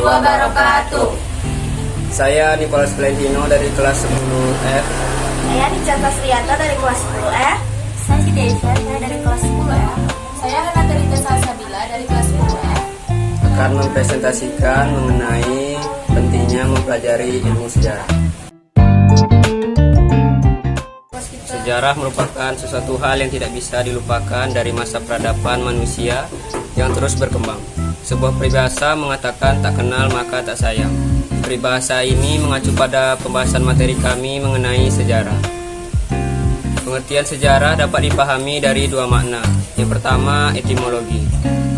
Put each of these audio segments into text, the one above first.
wabarakatuh. Saya Nicholas Valentino dari kelas 10F. Saya Dicata Sriata dari kelas 10F. Saya Siti Aisyah dari kelas 10F. Saya Renata Rita Salsabila dari kelas 10F. Akan mempresentasikan mengenai pentingnya mempelajari ilmu sejarah. Sejarah merupakan sesuatu hal yang tidak bisa dilupakan dari masa peradaban manusia yang terus berkembang. Sebuah peribahasa mengatakan tak kenal maka tak sayang. Peribahasa ini mengacu pada pembahasan materi kami mengenai sejarah. Pengertian sejarah dapat dipahami dari dua makna. Yang pertama, etimologi,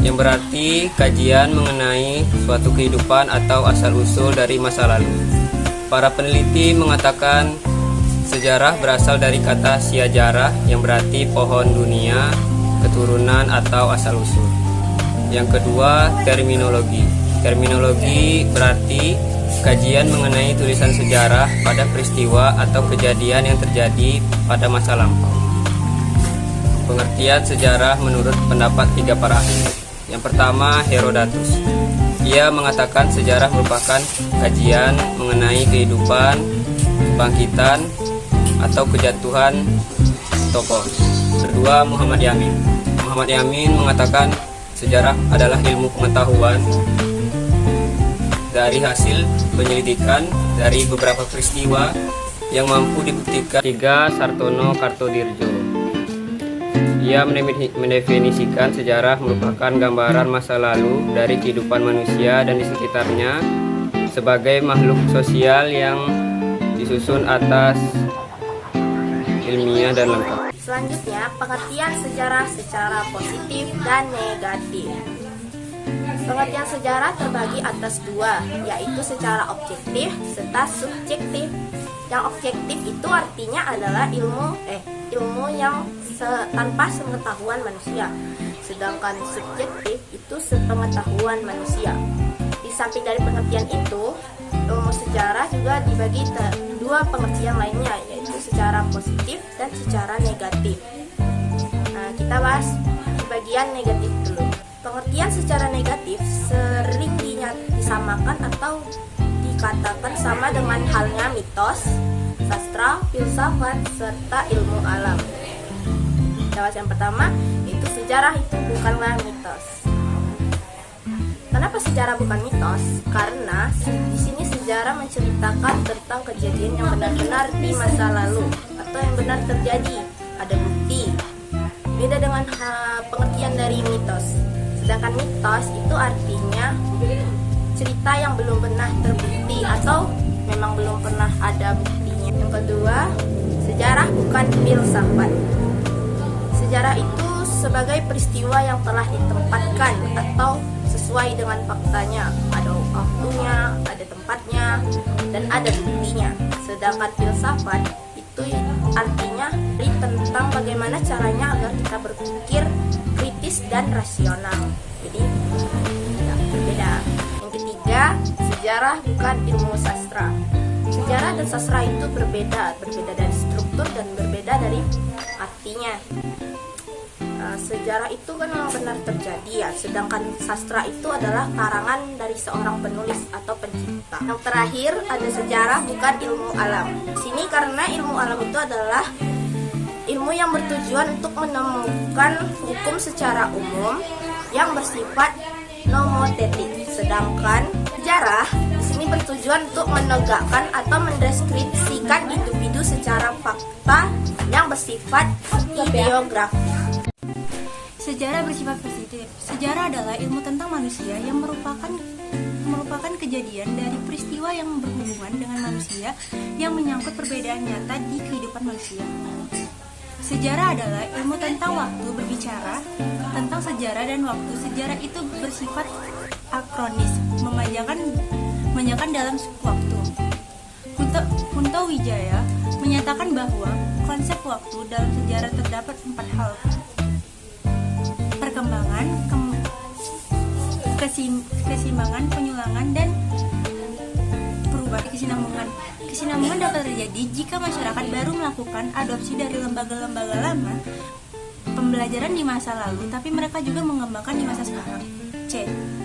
yang berarti kajian mengenai suatu kehidupan atau asal-usul dari masa lalu. Para peneliti mengatakan sejarah berasal dari kata siajarah yang berarti pohon dunia, keturunan atau asal-usul. Yang kedua, terminologi. Terminologi berarti kajian mengenai tulisan sejarah pada peristiwa atau kejadian yang terjadi pada masa lampau. Pengertian sejarah menurut pendapat tiga para ahli. Yang pertama, Herodotus. Ia mengatakan sejarah merupakan kajian mengenai kehidupan, kebangkitan, atau kejatuhan tokoh. Kedua, Muhammad Yamin. Muhammad Yamin mengatakan sejarah adalah ilmu pengetahuan dari hasil penyelidikan dari beberapa peristiwa yang mampu dibuktikan. Tiga, Sartono Kartodirjo. Ia mendefinisikan sejarah merupakan gambaran masa lalu dari kehidupan manusia dan di sekitarnya sebagai makhluk sosial yang disusun atas ilmiah dan lengkap. Selanjutnya, pengertian sejarah secara positif dan negatif. Pengertian sejarah terbagi atas dua, yaitu secara objektif serta subjektif. Yang objektif itu artinya adalah ilmu yang tanpa sepengetahuan manusia. Sedangkan subjektif itu sepengetahuan manusia. Di samping dari pengertian itu, ilmu sejarah juga dibagi dua pengertian lainnya, yaitu secara positif dan secara negatif. Nah, kita bahas di bagian negatif dulu. Pengertian secara negatif sering disamakan atau dikatakan sama dengan halnya mitos, sastra, filsafat, serta ilmu alam. Jawab yang pertama, itu sejarah itu bukanlah mitos. Kenapa sejarah bukan mitos? Karena di sini sejarah menceritakan tentang kejadian yang benar-benar di masa lalu atau yang benar terjadi, ada bukti. Beda dengan pengertian dari mitos. Sedangkan mitos itu artinya cerita yang belum pernah terbukti atau memang belum pernah ada buktinya. Yang kedua, sejarah bukan filsafat. Sejarah itu sebagai peristiwa yang telah ditempatkan atau sesuai dengan faktanya, ada waktunya, ada tempatnya, dan ada buktinya. Sedangkan filsafat itu artinya tentang bagaimana caranya agar kita berpikir kritis dan rasional. Jadi berbeda. Yang ketiga, sejarah bukan ilmu sastra. Sejarah dan sastra itu berbeda dari struktur dan berbeda dari artinya. Sejarah itu kan memang benar terjadi ya, sedangkan sastra itu adalah karangan dari seorang penulis atau pencipta. Yang terakhir ada sejarah bukan ilmu alam. Di sini karena ilmu alam itu adalah ilmu yang bertujuan untuk menemukan hukum secara umum yang bersifat nomotetik. Sedangkan sejarah di sini bertujuan untuk menegakkan atau mendeskripsikan individu secara fakta yang bersifat ideografi. Sejarah bersifat positif. Sejarah adalah ilmu tentang manusia yang merupakan kejadian dari peristiwa yang berhubungan dengan manusia yang menyangkut perbedaan nyata di kehidupan manusia. Sejarah adalah ilmu tentang waktu, berbicara tentang sejarah dan waktu. Sejarah itu bersifat akronis, memanjakan dalam waktu. Kunto Wijaya menyatakan bahwa konsep waktu dalam sejarah terdapat 4 hal: perkembangan, keseimbangan, penyulangan, dan perubahan. Kesinambungan dapat terjadi jika masyarakat baru melakukan adopsi dari lembaga-lembaga lama pembelajaran di masa lalu, tapi mereka juga mengembangkan di masa sekarang. C.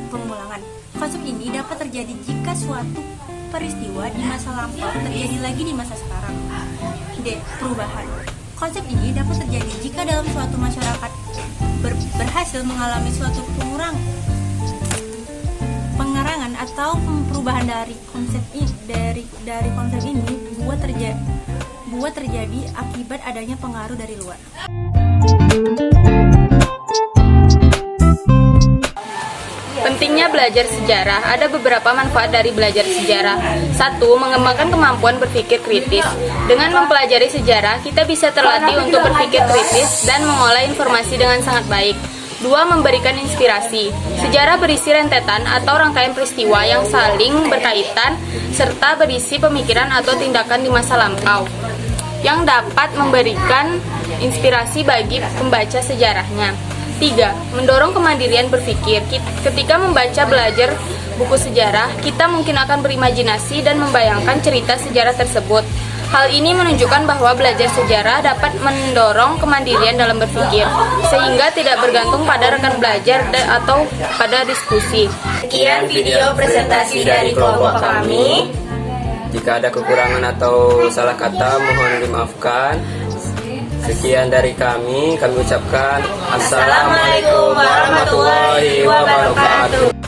Pengulangan. Konsep ini dapat terjadi jika suatu peristiwa di masa lampau terjadi lagi di masa sekarang. D. Perubahan. Konsep ini dapat terjadi jika dalam suatu masyarakat berhasil mengalami suatu pengerangan atau perubahan dari konsep ini buat terjadi akibat adanya pengaruh dari luar. Pentingnya belajar sejarah. Ada beberapa manfaat dari belajar sejarah. 1. Mengembangkan kemampuan berpikir kritis. Dengan mempelajari sejarah, kita bisa terlatih untuk berpikir kritis dan mengolah informasi dengan sangat baik. 2. Memberikan inspirasi. Sejarah berisi rentetan atau rangkaian peristiwa yang saling berkaitan serta berisi pemikiran atau tindakan di masa lampau yang dapat memberikan inspirasi bagi pembaca sejarahnya. 3. Mendorong kemandirian berpikir. Ketika belajar buku sejarah, kita mungkin akan berimajinasi dan membayangkan cerita sejarah tersebut. Hal ini menunjukkan bahwa belajar sejarah dapat mendorong kemandirian dalam berpikir, sehingga tidak bergantung pada rekan belajar atau pada diskusi. Sekian video presentasi dari kelompok kami. Jika ada kekurangan atau salah kata, mohon dimaafkan. Sekian dari kami ucapkan Assalamualaikum warahmatullahi wabarakatuh.